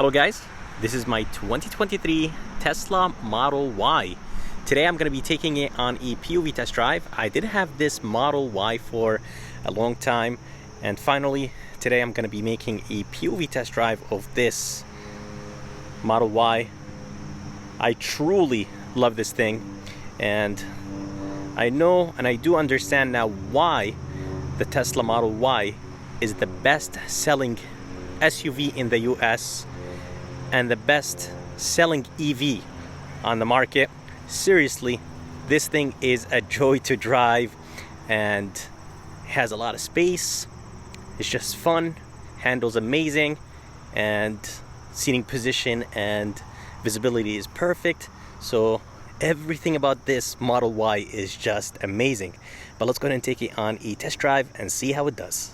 Hello guys, this is my 2023 Tesla Model Y. Today I'm going to be taking it on a POV test drive. I did have this Model Y for a long time, and finally today I'm going to be making a POV test drive of this Model Y. I truly love this thing, and I know and I do understand now why the Tesla Model Y is the best selling SUV in the US and the best selling EV on the market. Seriously, this thing is a joy to drive and has a lot of space. It's just fun, handles amazing, and seating position and visibility is perfect. So everything about this Model Y is just amazing. But let's go ahead and take it on a test drive and see how it does.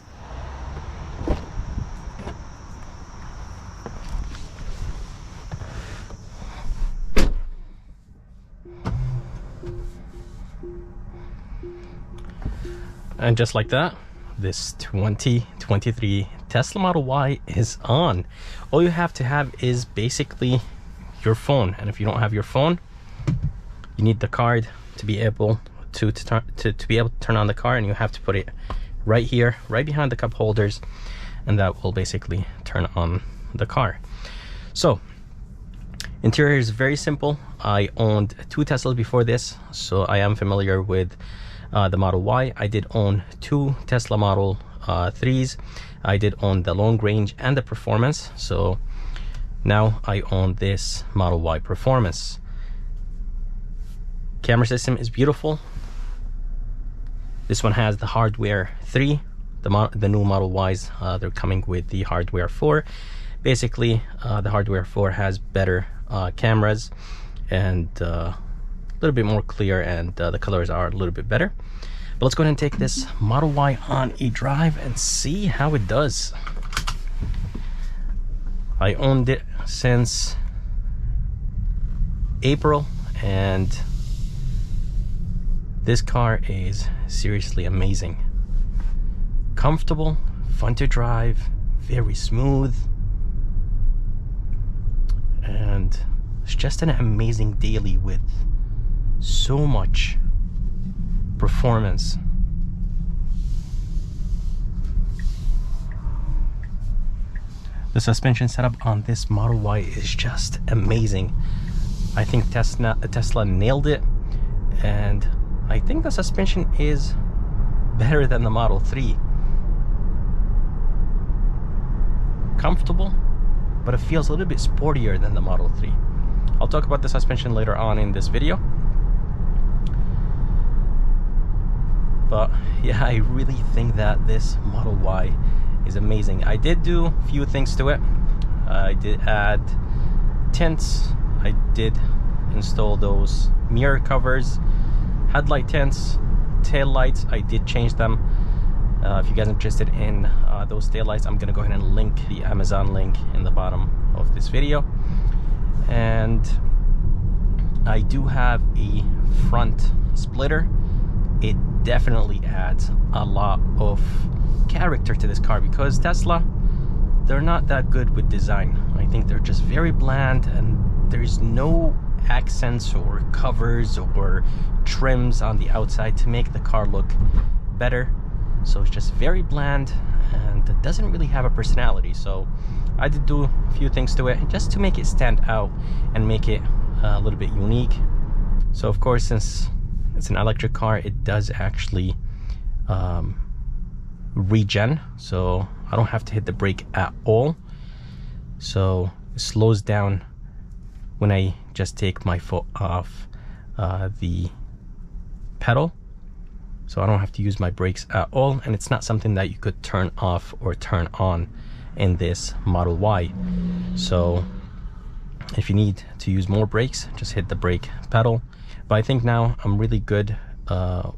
And just like that, this 2023 Tesla Model Y is on. All you have to have is basically your phone, and if you don't have your phone, you need the card to be able to be able to turn on the car, and you have to put it right here, right behind the cup holders, and that will basically turn on the car. So interior is very simple. I owned 2 Teslas before this, so I am familiar with the Model Y. I did own 2 Tesla Model 3s. I did own the long range and the performance. So now I own this Model Y performance. Camera system is beautiful. This one has the hardware 3. The new Model Ys, they're coming with the hardware 4. Basically, the hardware 4 has better cameras and a little bit more clear, and the colors are a little bit better. But let's go ahead and take this Model Y on a drive and see how it does. I owned it since April, and this car is seriously amazing. Comfortable, fun to drive, very smooth, and it's just an amazing daily with so much performance. The suspension setup on this Model Y is just amazing. I think Tesla nailed it, and I think the suspension is better than the Model 3. Comfortable, but it feels a little bit sportier than the Model 3. I'll talk about the suspension later on in this video. But yeah, I really think that this Model Y is amazing. I did do a few things to it. I did add tints. I did install those mirror covers, headlight tints, tail lights. I did change them. If you guys are interested in those tail lights, I'm gonna go ahead and link the Amazon link in the bottom of this video. And I do have a front splitter. It definitely adds a lot of character to this car, because Tesla, they're not that good with design. I think they're just very bland, and there's no accents or covers or trims on the outside to make the car look better. So it's just very bland, and it doesn't really have a personality. So I did do a few things to it just to make it stand out and make it a little bit unique. So of course, since it's an electric car, it does actually regen, so I don't have to hit the brake at all. So it slows down when I just take my foot off the pedal, so I don't have to use my brakes at all. And it's not something that you could turn off or turn on in this Model Y. So if you need to use more brakes, just hit the brake pedal. But I think now I'm really good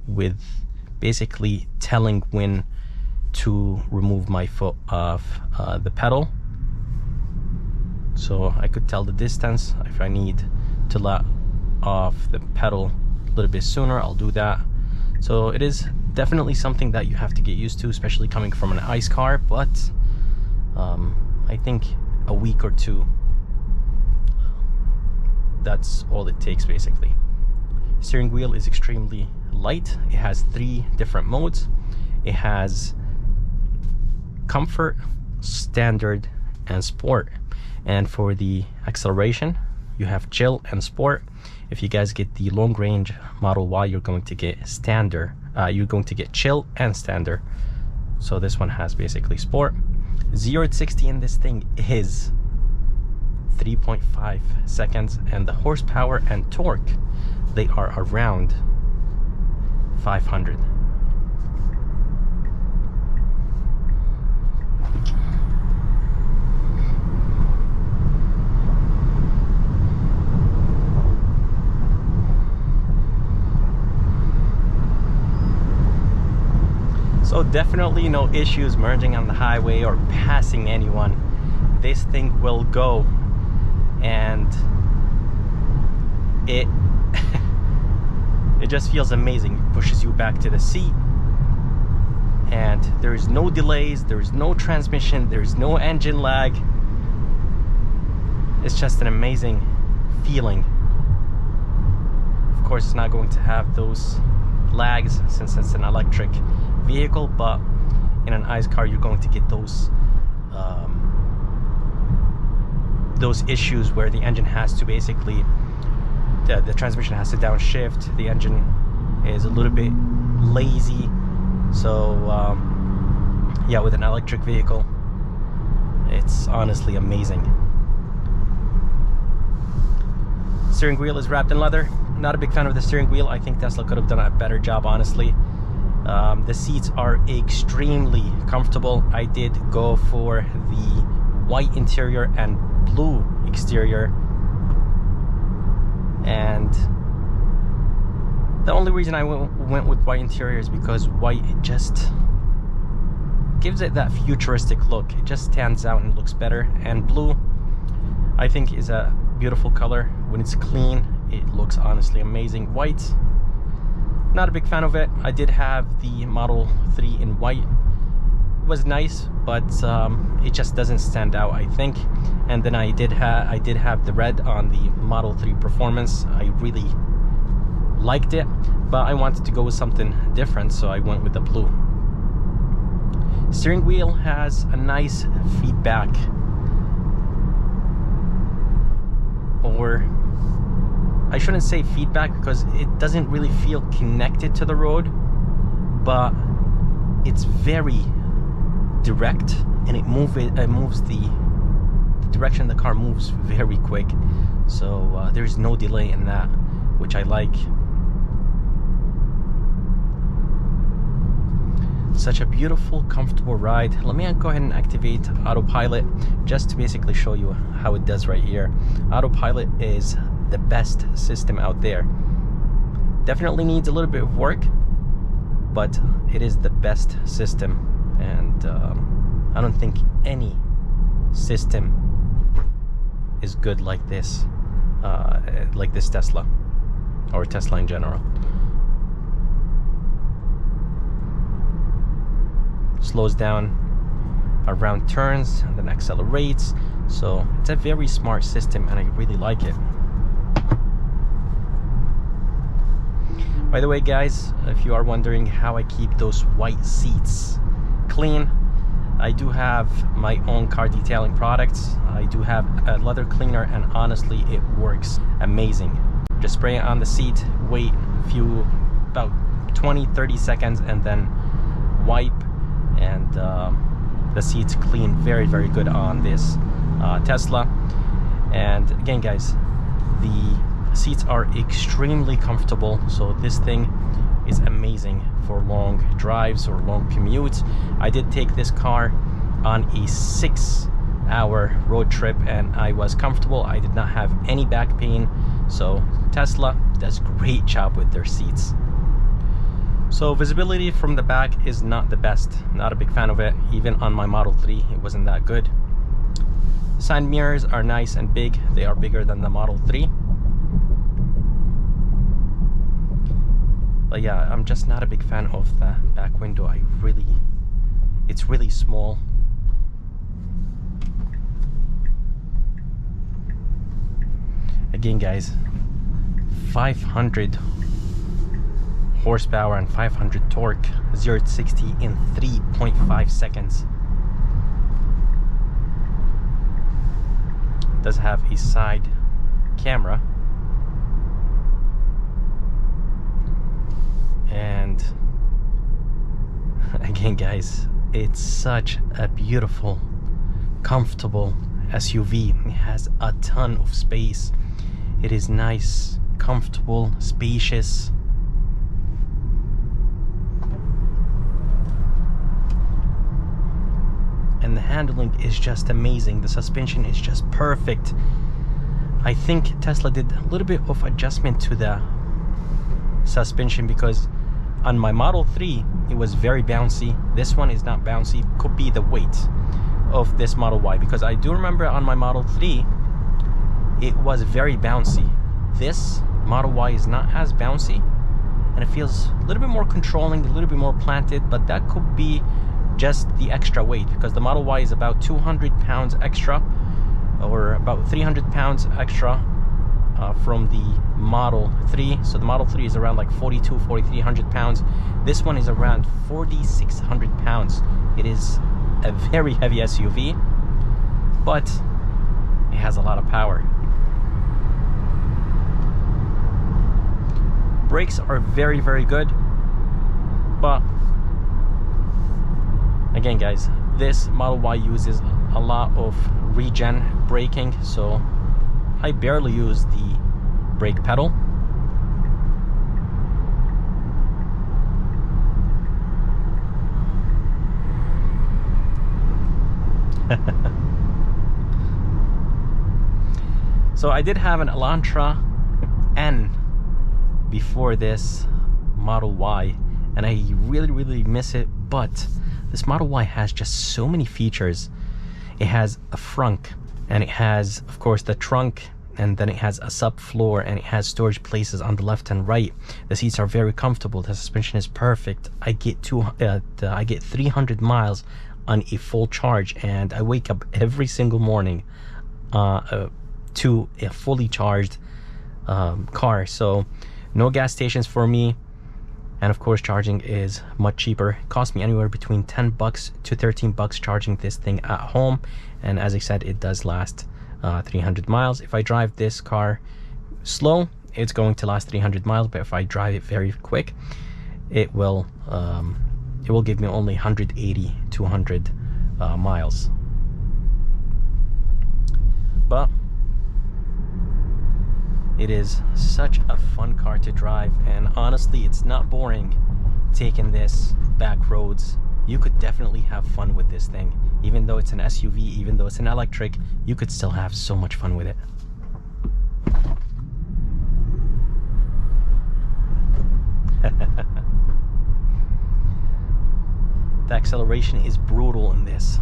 with basically telling when to remove my foot off the pedal. So I could tell the distance. If I need to let off the pedal a little bit sooner, I'll do that. So it is definitely something that you have to get used to, especially coming from an ICE car, but I think a week or two that's all it takes basically. Steering wheel is extremely light. It has 3 different modes. It has comfort, standard, and sport. And for the acceleration, you have chill and sport. If you guys get the long range Model Y, you're going to get standard. You're going to get chill and standard. So this one has basically sport. 0 to 60 in this thing is 3.5 seconds, and the horsepower and torque, they are around 500. So definitely no issues merging on the highway or passing anyone. This thing will go, and it it just feels amazing. It pushes you back to the seat, and there is no delays, there is no transmission, there is no engine lag. It's just an amazing feeling. Of course, it's not going to have those lags since it's an electric vehicle, but in an ICE car you're going to get those issues where the engine has to basically, the transmission has to downshift, the engine is a little bit lazy. So yeah, with an electric vehicle, it's honestly amazing. Steering wheel is wrapped in leather. Not a big fan of the steering wheel. I think Tesla could have done a better job, honestly. The seats are extremely comfortable. I did go for the white interior and blue exterior, and the only reason I went with white interior is because white, it just gives it that futuristic look. It just stands out and looks better. And blue, I think, is a beautiful color. When it's clean, it looks honestly amazing. White, not a big fan of it. I did have the Model 3 in white. It was nice, but it just doesn't stand out, I think. And then I did have the red on the Model 3 Performance. I really liked it, but I wanted to go with something different, so I went with the blue. Steering wheel has a nice feedback, or I shouldn't say feedback because it doesn't really feel connected to the road, but it's very direct, and it moves the direction the car moves very quick. So there's no delay in that, which I like. Such a beautiful, comfortable ride. Let me go ahead and activate Autopilot just to basically show you how it does right here. Autopilot is the best system out there. Definitely needs a little bit of work, but it is the best system, and I don't think any system is good like this Tesla, or Tesla in general. Slows down around turns and then accelerates, so it's a very smart system, and I really like it. By the way, guys, if you are wondering how I keep those white seats clean, I do have my own car detailing products. I do have a leather cleaner, and honestly, it works amazing. Just spray it on the seat, wait about 20-30 seconds, and then wipe, and the seats clean very, very good on this Tesla. And again, guys, the seats are extremely comfortable, so this thing is amazing for long drives or long commutes. I did take this car on a 6-hour road trip, and I was comfortable. I did not have any back pain, so Tesla does a great job with their seats. So visibility from the back is not the best. Not a big fan of it. Even on my Model 3, it wasn't that good. Side mirrors are nice and big. They are bigger than the Model 3. But yeah, I'm just not a big fan of the back window. It's really small. Again, guys, 500 horsepower and 500 torque, 0 to 60 in 3.5 seconds. It does have a side camera, and again, guys, it's such a beautiful, comfortable SUV. It has a ton of space. It is nice, comfortable, spacious. And the handling is just amazing. The suspension is just perfect. I think Tesla did a little bit of adjustment to the suspension, because on my Model 3 it was very bouncy. This one is not bouncy. Could be the weight of this Model Y, because I do remember on my Model 3 it was very bouncy. This Model Y is not as bouncy, and it feels a little bit more controlling, a little bit more planted, but that could be just the extra weight, because the Model Y is about 200 pounds extra, or about 300 pounds extra from the Model 3. So the Model 3 is around like 4,300 pounds. This one is around 4,600 pounds. It is a very heavy SUV, but it has a lot of power. Brakes are very, very good, but again, guys, this Model Y uses a lot of regen braking, so I barely use the brake pedal. So I did have an Elantra N before this Model Y, and I really miss it, but this Model Y has just so many features. It has a frunk, and it has, of course, the trunk, and then it has a subfloor, and it has storage places on the left and right. The seats are very comfortable. The suspension is perfect. I get 300 miles on a full charge, and I wake up every single morning to a fully charged car. So no gas stations for me, and of course charging is much cheaper. It cost me anywhere between $10 to $13 charging this thing at home, and as I said, it does last 300 miles. If I drive this car slow, it's going to last 300 miles, but if I drive it very quick, it will give me only 180 to 100 miles. But it is such a fun car to drive, and honestly, it's not boring taking this back roads. You could definitely have fun with this thing. Even though it's an SUV, even though it's an electric, you could still have so much fun with it. The acceleration is brutal in this.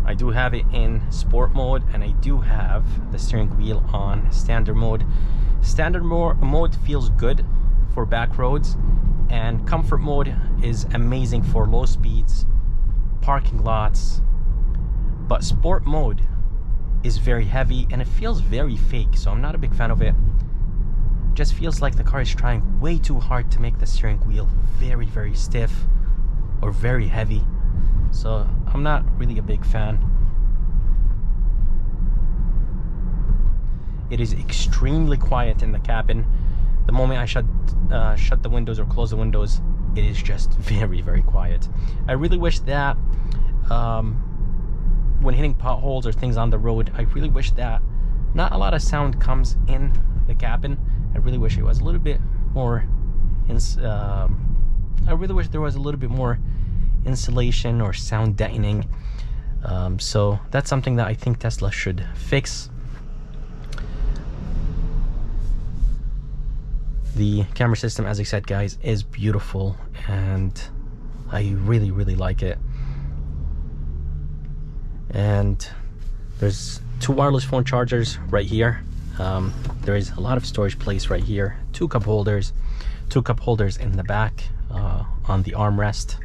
I do have it in sport mode, and I do have the steering wheel on standard mode. Standard mode feels good for back roads, and comfort mode is amazing for low speeds, parking lots. But sport mode is very heavy, and it feels very fake, so I'm not a big fan of it. It just feels like the car is trying way too hard to make the steering wheel very stiff or very heavy. So I'm not really a big fan. It is extremely quiet in the cabin. The moment I shut the windows or close the windows, it is just very quiet. I really wish that when hitting potholes or things on the road, I really wish that not a lot of sound comes in the cabin. I really wish it was a little bit more I really wish there was a little bit more insulation or sound deadening. So that's something that I think Tesla should fix. The camera system, as I said, guys, is beautiful, and I really like it. And there's 2 wireless phone chargers right here. There is a lot of storage place right here. 2 cup holders, 2 cup holders in the back on the armrest.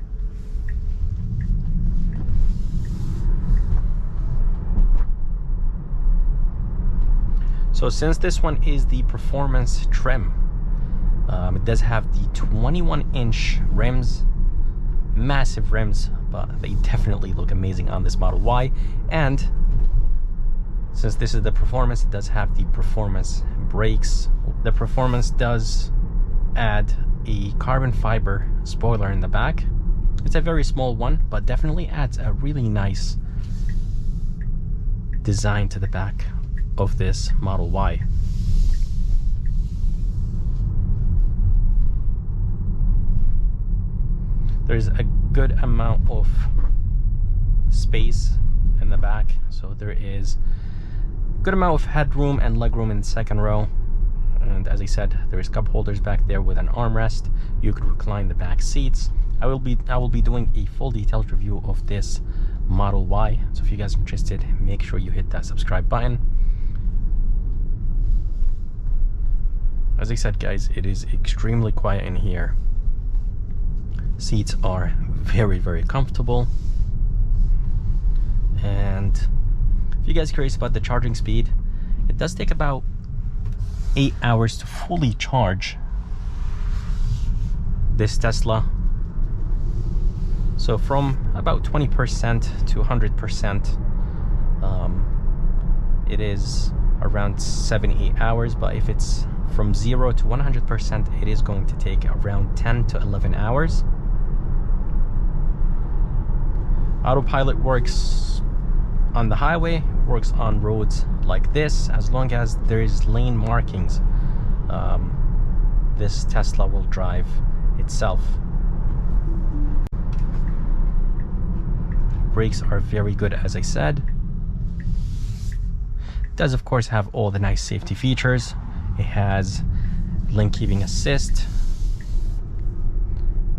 So since this one is the performance trim, it does have the 21-inch rims, massive rims, but they definitely look amazing on this Model Y. And since this is the performance, it does have the performance brakes. The performance does add a carbon fiber spoiler in the back. It's a very small one, but definitely adds a really nice design to the back of this Model Y. There's a good amount of space in the back, so there is a good amount of headroom and legroom in the second row. And as I said, there is cup holders back there with an armrest. You could recline the back seats. I will be doing a full detailed review of this Model Y, so if you guys are interested, make sure you hit that subscribe button. As I said, guys, it is extremely quiet in here. Seats are very, very comfortable. And if you guys are curious about the charging speed, it does take about 8 hours to fully charge this Tesla. So from about 20% to 100%, it is around 7-8 hours. But if it's from 0 to 100%, it is going to take around 10 to 11 hours. Autopilot works on the highway, works on roads like this. As long as there is lane markings, this Tesla will drive itself. Brakes are very good, as I said. It does of course have all the nice safety features. It has lane keeping assist.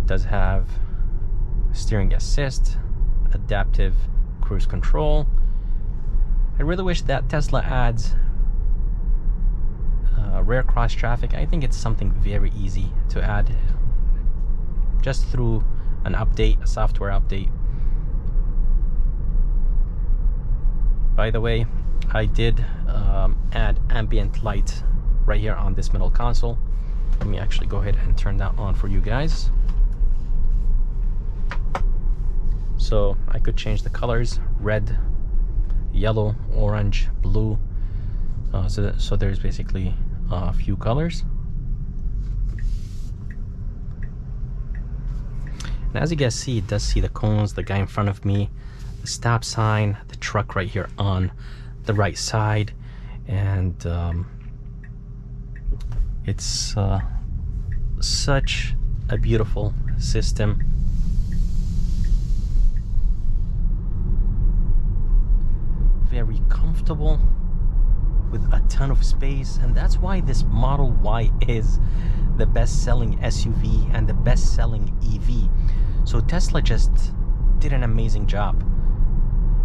It does have steering assist, adaptive cruise control. I really wish that Tesla adds rear cross traffic. I think it's something very easy to add just through an update, a software update. By the way, I did add ambient light right here on this middle console. Let me actually go ahead and turn that on for you guys. So I could change the colors: red, yellow, orange, blue. So there's basically a few colors. And as you guys see, it does see the cones, the guy in front of me, the stop sign, the truck right here on the right side, and it's such a beautiful system. Very comfortable with a ton of space, and that's why this Model Y is the best-selling SUV and the best-selling EV. So Tesla just did an amazing job.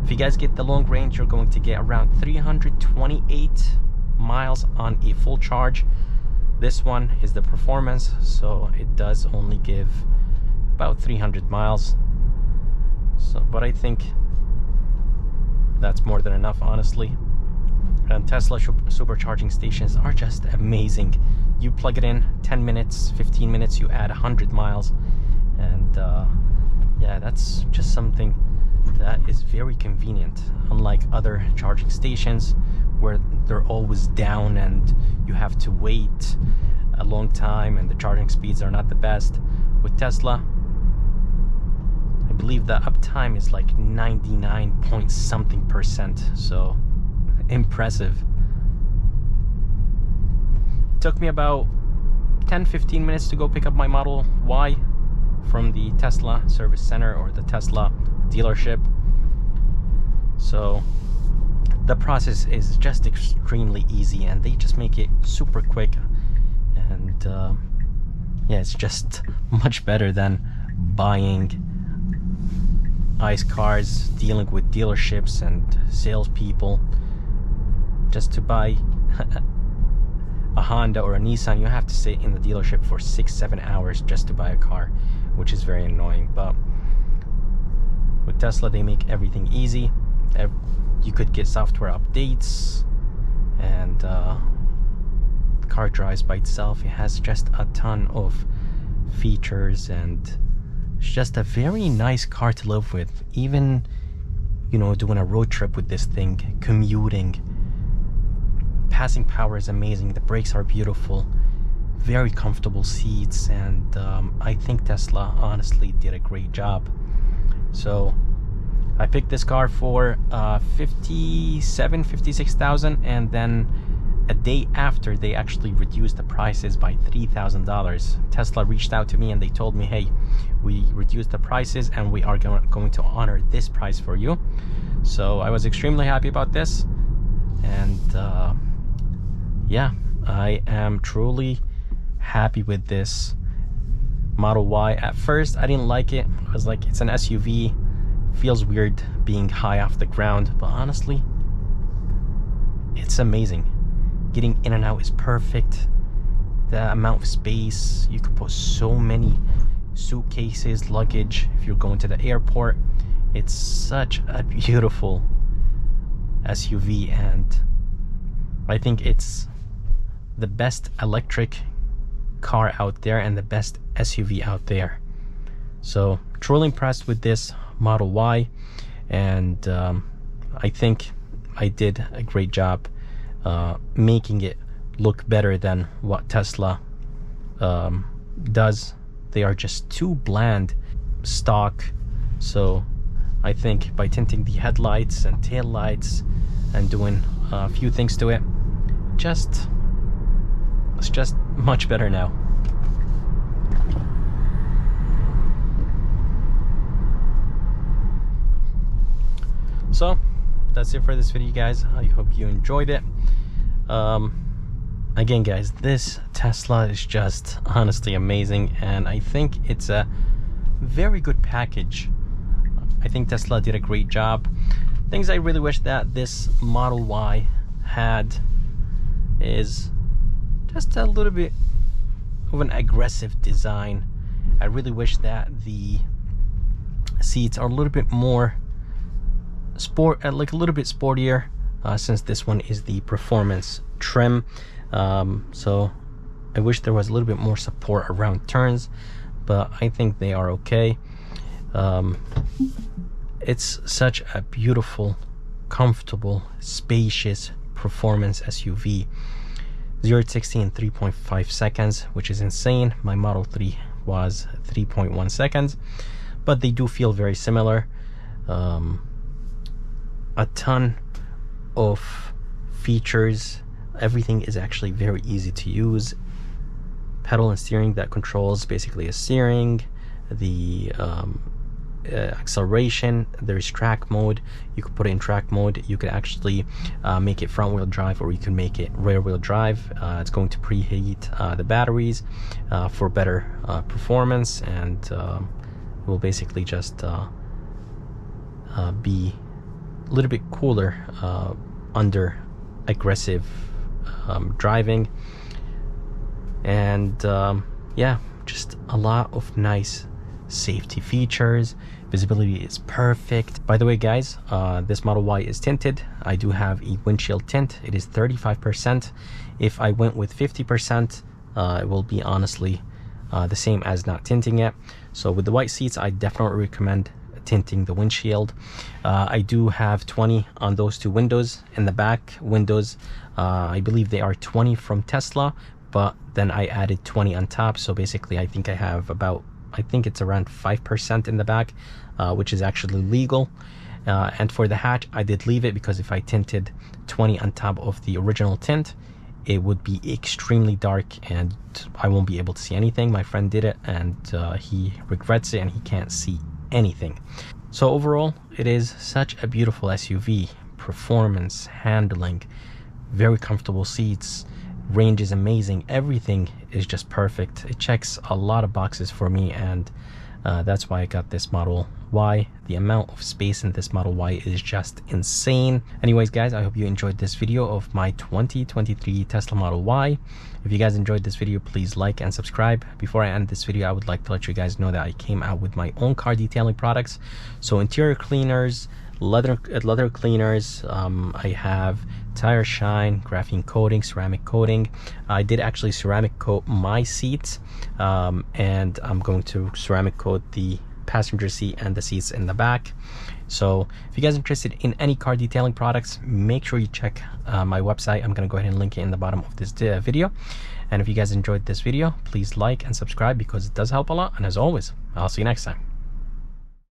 If you guys get the long range, you're going to get around 328 miles on a full charge. This one is the performance, so it does only give about 300 miles. So, but I think that's more than enough, honestly. And Tesla supercharging stations are just amazing. You plug it in, 10 minutes, 15 minutes, you add 100 miles. And yeah, that's just something that is very convenient, unlike other charging stations where they're always down and you have to wait a long time and the charging speeds are not the best. With Tesla, I believe the uptime is like 99 point something percent, so impressive. It took me about 10-15 minutes to go pick up my Model Y from the Tesla service center or the Tesla dealership. So the process is just extremely easy, and they just make it super quick. And yeah, it's just much better than buying ICE cars, dealing with dealerships and salespeople. Just to buy a Honda or a Nissan, you have to sit in the dealership for 6-7 hours just to buy a car, which is very annoying. But with Tesla, they make everything easy. You could get software updates and the car drives by itself. It has just a ton of features, and it's just a very nice car to live with. Even, you know, doing a road trip with this thing, commuting, passing power is amazing. The brakes are beautiful, very comfortable seats, and I think Tesla honestly did a great job. So I picked this car for $56,000, and then a day after, they actually reduced the prices by $3,000. Tesla reached out to me and they told me, hey, we reduced the prices and we are going to honor this price for you. So I was extremely happy about this, and yeah, I am truly happy with this Model Y. At first I didn't like it. I was like, it's an SUV, feels weird being high off the ground, but honestly it's amazing. Getting in and out is perfect. The amount of space, you could put so many suitcases, luggage if you're going to the airport. It's such a beautiful SUV, and I think it's the best electric car out there and the best SUV out there. So truly impressed with this Model Y, and I think I did a great job making it look better than what Tesla does. They are just too bland stock. So I think by tinting the headlights and tail lights and doing a few things to it, it's just much better now. So that's it for this video, guys. I hope you enjoyed it. Again, guys, this Tesla is just honestly amazing, and I think it's a very good package. I think Tesla did a great job. Things I really wish that this Model Y had is just a little bit of an aggressive design. I really wish that the seats are a little bit more sport, like a little bit sportier, since this one is the performance trim. So I wish there was a little bit more support around turns, but I think they are okay. It's such a beautiful, comfortable, spacious performance SUV. 0 to 60 in 3.5 seconds, which is insane. My Model 3 was 3.1 seconds, but they do feel very similar. A ton of features. Everything is actually very easy to use. Pedal and steering that controls basically a steering, the acceleration. There is track mode. You could put it in track mode. You could actually make it front wheel drive, or you can make it rear wheel drive. It's going to preheat the batteries for better performance, and it will basically just be a little bit cooler under aggressive driving. And yeah, just a lot of nice safety features. Visibility is perfect. By the way, guys, this Model Y is tinted. I do have a windshield tint. It is 35%. If I went with 50%, it will be honestly the same as not tinting it. So with the white seats, I definitely recommend tinting the windshield. I do have 20 on those two windows. In the back windows, I believe they are 20 from Tesla, but then I added 20 on top. So basically I think I have about, I think it's around 5% in the back, which is actually legal. And for the hatch, I did leave it because if I tinted 20 on top of the original tint, it would be extremely dark and I won't be able to see anything. My friend did it, and he regrets it and he can't see anything. So overall, it is such a beautiful SUV. Performance, handling, very comfortable seats, range is amazing. Everything is just perfect. It checks a lot of boxes for me, and that's why I got this Model Y. The amount of space in this Model Y is just insane. Anyways, guys, I hope you enjoyed this video of my 2023 Tesla Model Y. If you guys enjoyed this video, please like and subscribe. Before I end this video, I would like to let you guys know that I came out with my own car detailing products. So interior cleaners, leather cleaners. I have tire shine, graphene coating, ceramic coating. I did actually ceramic coat my seats, and I'm going to ceramic coat the passenger seat and the seats in the back. So if you guys are interested in any car detailing products, make sure you check my website. I'm going to go ahead and link it in the bottom of this video. And if you guys enjoyed this video, please like and subscribe because it does help a lot. And as always, I'll see you next time.